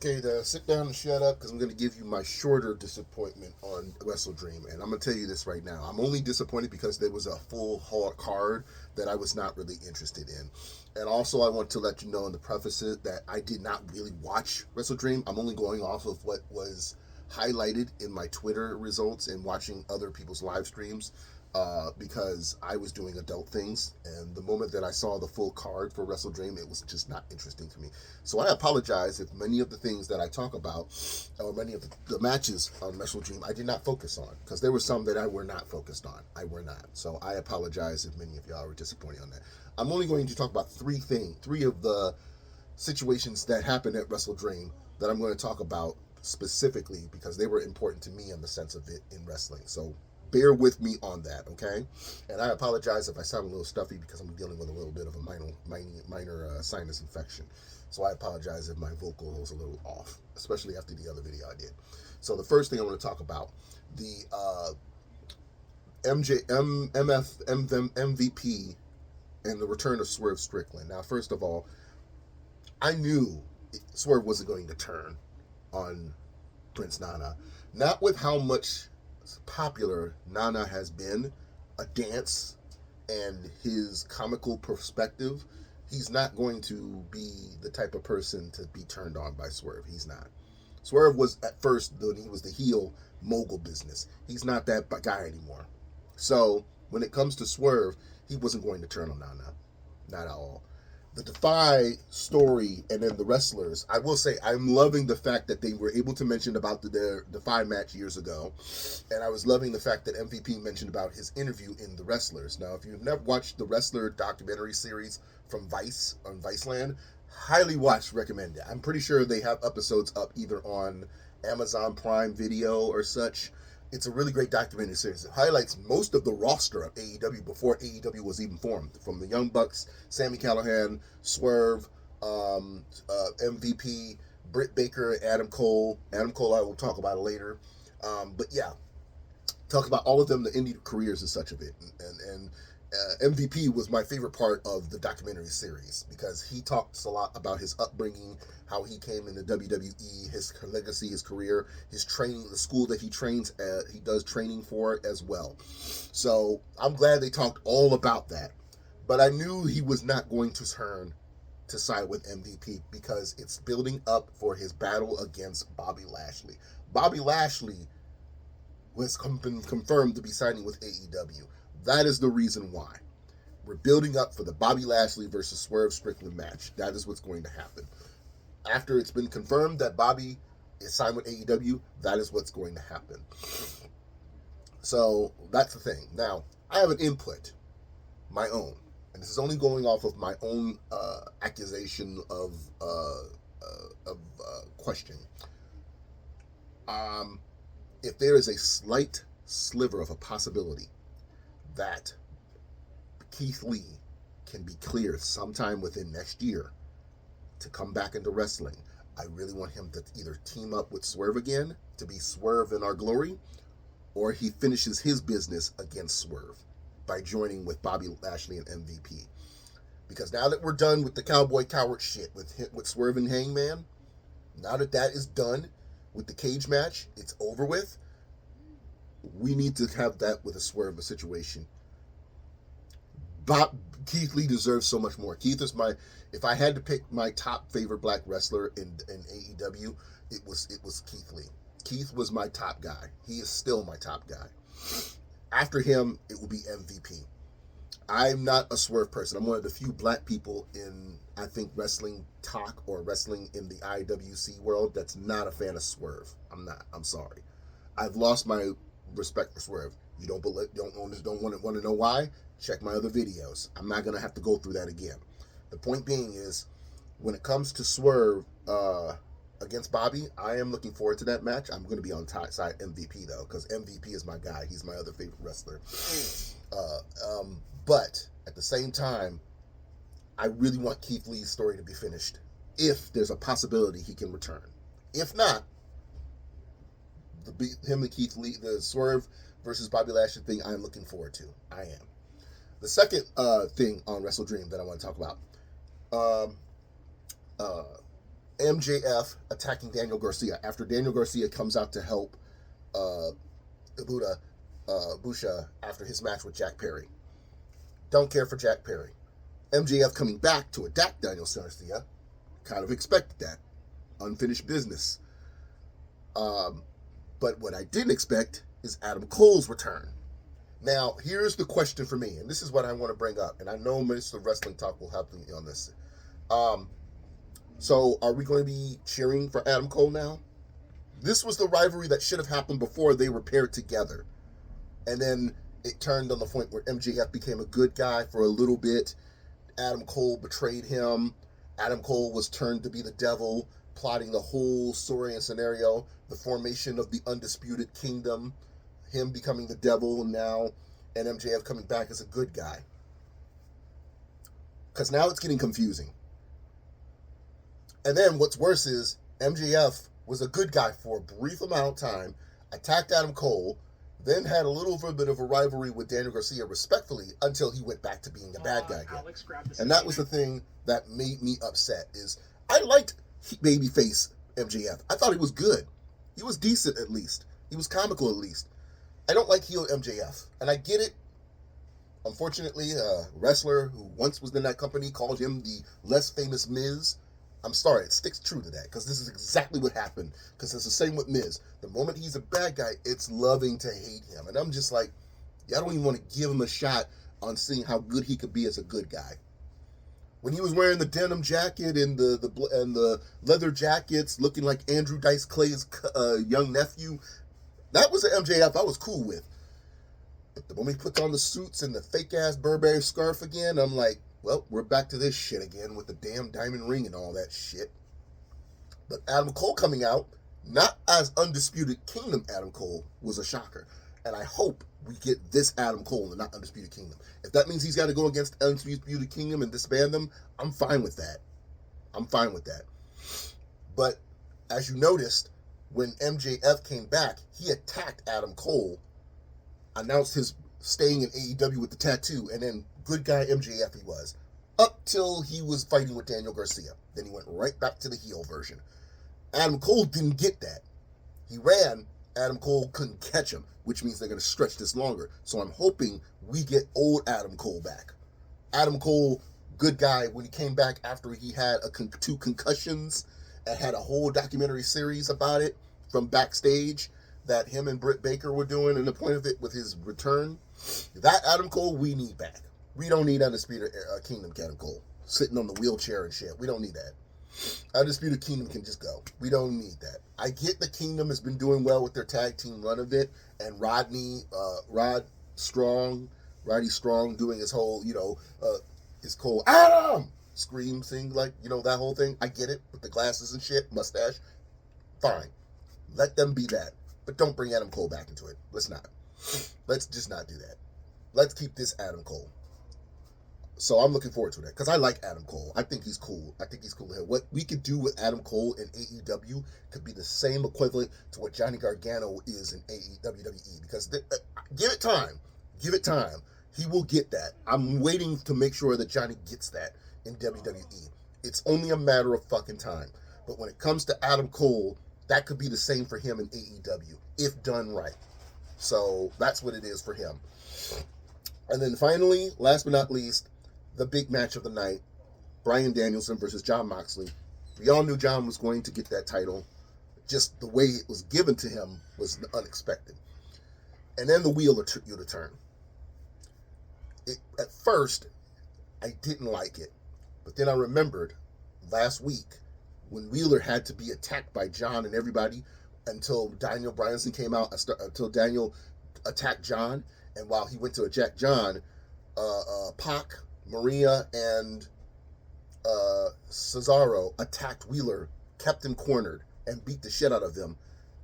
Okay, sit down and shut up because I'm going to give you my shorter disappointment on WrestleDream. And I'm going to tell you this right now. I'm only disappointed because there was a full card that I was not really interested in. And also, I want to let you know in the prefaces that I did not really watch WrestleDream. I'm only going off of what was highlighted in my Twitter results and watching other people's live streams. Because I was doing adult things, and the moment that I saw the full card for WrestleDream, it was just not interesting to me. So I apologize if many of the things that I talk about, or many of the matches on WrestleDream, I did not focus on, because there were some that I were not focused on. I were not. So I apologize if many of y'all were disappointed on that. I'm only going to talk about three of the situations that happened at WrestleDream that I'm going to talk about specifically because they were important to me in the sense of it in wrestling. So bear with me on that, okay? And I apologize if I sound a little stuffy because I'm dealing with a little bit of a minor sinus infection. So I apologize if my vocal was a little off, especially after the other video I did. So the first thing I want to talk about, the MVP and the return of Swerve Strickland. Now, first of all, I knew Swerve wasn't going to turn on Prince Nana. Not with how much popular Nana has been, a dance, and his comical perspective. He's not going to be the type of person to be turned on by Swerve. He's not. Swerve was at first, when he was the heel, mogul business. He's not that guy anymore. So when it comes to Swerve, he wasn't going to turn on Nana. Not at all. The Defy story and then the wrestlers, I will say I'm loving the fact that they were able to mention about their Defy match years ago. And I was loving the fact that MVP mentioned about his interview in the wrestlers. Now, if you've never watched the wrestler documentary series from Vice on Viceland, highly recommend it. I'm pretty sure they have episodes up either on Amazon Prime Video or such. It's a really great documentary series. It highlights most of the roster of AEW before AEW was even formed. From the Young Bucks, Sami Callihan, Swerve, MVP, Britt Baker, Adam Cole. Adam Cole I will talk about it later. But yeah, talk about all of them, the indie careers and such of it. And MVP was my favorite part of the documentary series because he talks a lot about his upbringing, how he came into WWE, his legacy, his career, his training, the school that he trains at, he does training for as well. So I'm glad they talked all about that. But I knew he was not going to turn to side with MVP because it's building up for his battle against Bobby Lashley. Bobby Lashley was confirmed to be signing with AEW. That is the reason why. We're building up for the Bobby Lashley versus Swerve Strickland match. That is what's going to happen. After it's been confirmed that Bobby is signed with AEW, that is what's going to happen. So that's the thing. Now, I have an input, my own. And this is only going off of my own accusation of question. If there is a slight sliver of a possibility that Keith Lee can be cleared sometime within next year to come back into wrestling, I really want him to either team up with Swerve again to be Swerve in our glory, or he finishes his business against Swerve by joining with Bobby Lashley and MVP. Because now that we're done with the cowboy coward shit with Swerve and Hangman, now that that is done with the cage match, it's over with. We need to have that with a Swerve situation. Keith Lee deserves so much more. Keith is if I had to pick my top favorite black wrestler in AEW, it was Keith Lee. Keith was my top guy. He is still my top guy. After him, it will be MVP. I'm not a Swerve person. I'm one of the few black people in, I think, wrestling talk or wrestling in the IWC world that's not a fan of Swerve. I'm not. I'm sorry. I've lost my respect for Swerve. You don't want to know why? Check my other videos. I'm not going to have to go through that again. The point being is, when it comes to Swerve against Bobby, I am looking forward to that match. I'm going to be on top side MVP, though, because MVP is my guy. He's my other favorite wrestler. But at the same time, I really want Keith Lee's story to be finished if there's a possibility he can return. If not, him and Keith Lee, the Swerve versus Bobby Lashley thing, I'm looking forward to. I am. The second thing on WrestleDream that I want to talk about, MJF attacking Daniel Garcia after Daniel Garcia comes out to help Busha after his match with Jack Perry. Don't care for Jack Perry. MJF coming back to attack Daniel Garcia. Kind of expected that. Unfinished business. But what I didn't expect is Adam Cole's return. Now, here's the question for me, and this is what I want to bring up, and I know Mr. Wrestling Talk will help me on this. So, are we going to be cheering for Adam Cole now? This was the rivalry that should have happened before they were paired together. And then it turned on the point where MJF became a good guy for a little bit. Adam Cole betrayed him. Adam Cole was turned to be the devil, plotting the whole story and scenario, the formation of the Undisputed Kingdom, him becoming the devil now, and MJF coming back as a good guy. Because now it's getting confusing. And then what's worse is MJF was a good guy for a brief amount of time, attacked Adam Cole, then had a little bit of a rivalry with Daniel Garcia respectfully until he went back to being a bad guy again. And that was the thing that made me upset is I liked babyface MJF. I thought he was good. He was decent at least. He was comical at least. I don't like heel MJF. And I get it. Unfortunately, a wrestler who once was in that company called him the less famous Miz. I'm sorry, it sticks true to that because this is exactly what happened. Because it's the same with Miz. The moment he's a bad guy, it's loving to hate him. And I'm just like, I don't even want to give him a shot on seeing how good he could be as a good guy. When he was wearing the denim jacket and the leather jackets, looking like Andrew Dice Clay's young nephew, that was an MJF I was cool with. But the moment he puts on the suits and the fake-ass Burberry scarf again, I'm like, well, we're back to this shit again with the damn diamond ring and all that shit. But Adam Cole coming out, not as Undisputed Kingdom Adam Cole, was a shocker. And I hope we get this Adam Cole and not Undisputed Kingdom. If that means he's got to go against Undisputed Kingdom and disband them, I'm fine with that. I'm fine with that. But as you noticed, when MJF came back, he attacked Adam Cole, announced his staying in AEW with the tattoo, and then good guy MJF he was, up till he was fighting with Daniel Garcia. Then he went right back to the heel version. Adam Cole didn't get that. He ran, Adam Cole couldn't catch him, which means they're going to stretch this longer. So I'm hoping we get old Adam Cole back. Adam Cole, good guy, when he came back after he had two concussions and had a whole documentary series about it from backstage that him and Britt Baker were doing, and the point of it with his return. That Adam Cole we need back. We don't need Undisputed Kingdom Adam Cole sitting on the wheelchair and shit. We don't need that. Undisputed Kingdom can just go. We don't need that. I get the Kingdom has been doing well with their tag team run of it, and Roddy Strong doing his whole, his whole Adam scream thing, like, that whole thing. I get it with the glasses and shit, mustache. Fine. Let them be that. But don't bring Adam Cole back into it. Let's not. Let's just not do that. Let's keep this Adam Cole. So I'm looking forward to that because I like Adam Cole. I think he's cool. What we could do with Adam Cole in AEW could be the same equivalent to what Johnny Gargano is in WWE because give it time. Give it time. He will get that. I'm waiting to make sure that Johnny gets that in WWE. It's only a matter of fucking time. But when it comes to Adam Cole, that could be the same for him in AEW if done right. So that's what it is for him. And then finally, last but not least, the big match of the night, Bryan Danielson versus Jon Moxley. We all knew Jon was going to get that title. Just the way it was given to him was unexpected. And then the wheel of turn. At first, I didn't like it. But then I remembered last week when Wheeler had to be attacked by Jon and everybody until Daniel Bryanson came out, until Daniel attacked Jon. And while he went to attack Jon, Pac, Maria, and Cesaro attacked Wheeler, kept him cornered, and beat the shit out of him.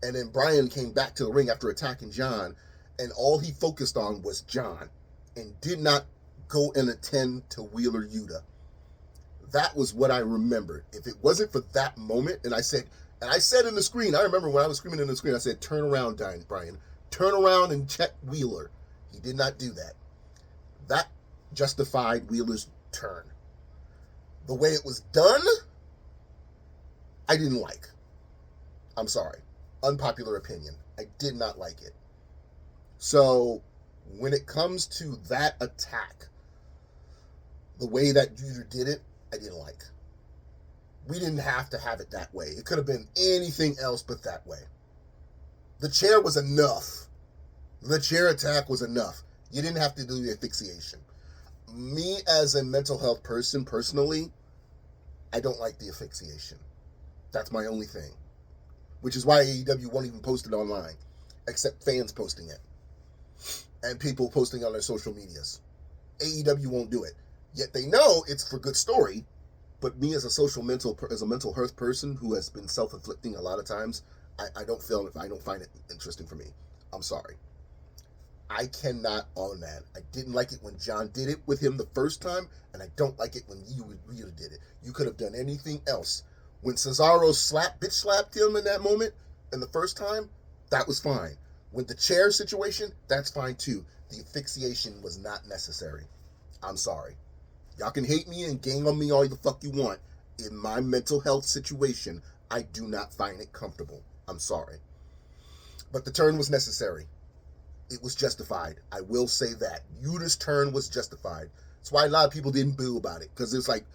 And then Bryan came back to the ring after attacking Jon, and all he focused on was Jon, and did not go and attend to Wheeler Yuta. That was what I remembered. If it wasn't for that moment, and I said in the screen, I remember when I was screaming in the screen, I said, turn around, Bryan. Turn around and check Wheeler. He did not do that. That justified Wheeler's turn. The way it was done, I didn't like. I'm sorry. Unpopular opinion. I did not like it. So when it comes to that attack, the way that Yuta did it, I didn't like. We didn't have to have it that way. It could have been anything else but that way. The chair was enough. The chair attack was enough. You didn't have to do the asphyxiation. Me as a mental health person, personally, I don't like the asphyxiation. That's my only thing. Which is why AEW won't even post it online, except fans posting it and people posting on their social medias. AEW won't do it. Yet they know it's for good story, but me as a mental health person who has been self-inflicting a lot of times, I don't find it interesting for me. I'm sorry. I cannot own that. I didn't like it when John did it with him the first time, and I don't like it when you did it. You could have done anything else. When Cesaro bitch slapped him in that moment, and the first time, that was fine. With the chair situation, that's fine too. The asphyxiation was not necessary. I'm sorry. Y'all can hate me and gang on me all the fuck you want. In my mental health situation, I do not find it comfortable. I'm sorry. But the turn was necessary. It was justified. I will say that. Yuta's turn was justified. That's why a lot of people didn't boo about it. Because it's like,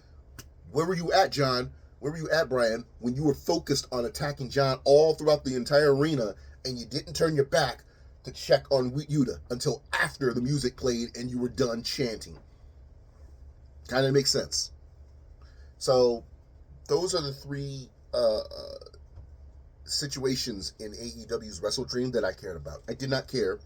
where were you at, John? Where were you at, Brian, when you were focused on attacking John all throughout the entire arena and you didn't turn your back to check on Yuta until after the music played and you were done chanting? Kind of makes sense. So those are the three situations in AEW's WrestleDream that I cared about. I did not care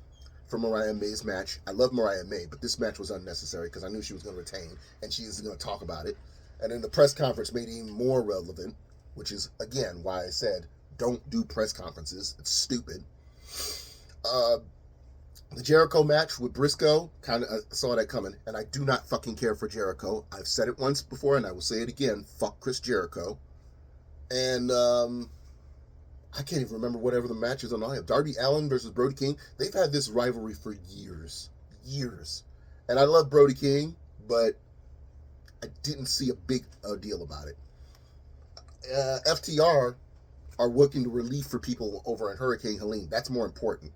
for Mariah May's match. I love Mariah May, but this match was unnecessary because I knew she was going to retain and she was going to talk about it. And then the press conference made it even more relevant, which is, again, why I said, don't do press conferences. It's stupid. The Jericho match with Briscoe, kind of saw that coming, and I do not fucking care for Jericho. I've said it once before, and I will say it again. Fuck Chris Jericho. And I can't even remember whatever the match is on. Darby Allin versus Brody King. They've had this rivalry for years. Years. And I love Brody King, but I didn't see a big deal about it. FTR are working to relief for people over in Hurricane Helene. That's more important.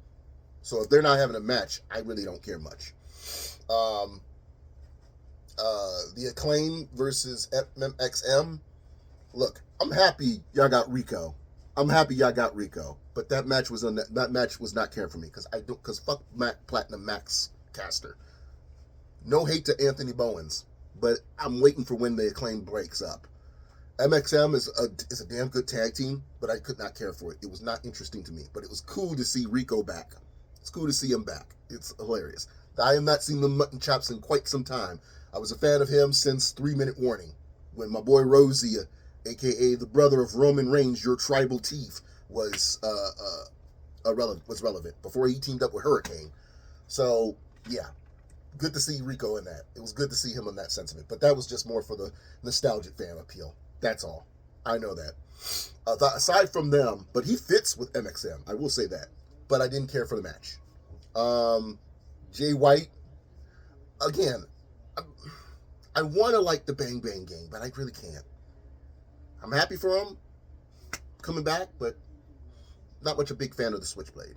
So if they're not having a match, I really don't care much. The Acclaim versus MXM. Look, I'm happy y'all got Rico. But that match was not caring for me because fuck Platinum Max Caster. No hate to Anthony Bowens, but I'm waiting for when the Acclaim breaks up. MXM is a damn good tag team, but I could not care for it. It was not interesting to me, but it was cool to see Rico back. It's cool to see him back. It's hilarious. I have not seen the mutton chops in quite some time. I was a fan of him since 3 Minute Warning, when my boy Rosie, aka the brother of Roman Reigns, your tribal chief, was relevant before he teamed up with Hurricane. So yeah, good to see Rico in that. It was good to see him in that sentiment, but that was just more for the nostalgic fan appeal. That's all. I know that. Aside from them, but he fits with MXM. I will say that. But I didn't care for the match. Jay White, again, I want to like the Bang Bang Gang, but I really can't. I'm happy for him coming back, but not much a big fan of the Switchblade.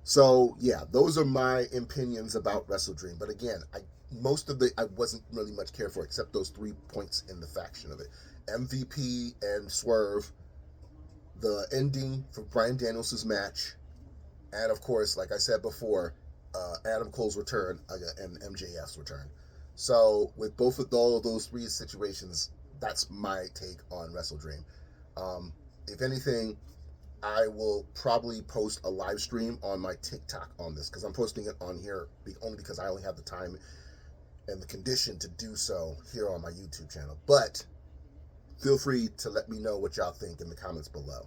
So yeah, those are my opinions about WrestleDream. But again, I wasn't really much care for except those 3 points in the faction of it. MVP and Swerve, the ending for Bryan Daniels' match, and of course, like I said before, Adam Cole's return and MJF's return. So with both of all of those three situations, that's my take on WrestleDream. If anything, I will probably post a live stream on my TikTok on this, because I'm posting it on here only because I only have the time and the condition to do so here on my YouTube channel. But feel free to let me know what y'all think in the comments below.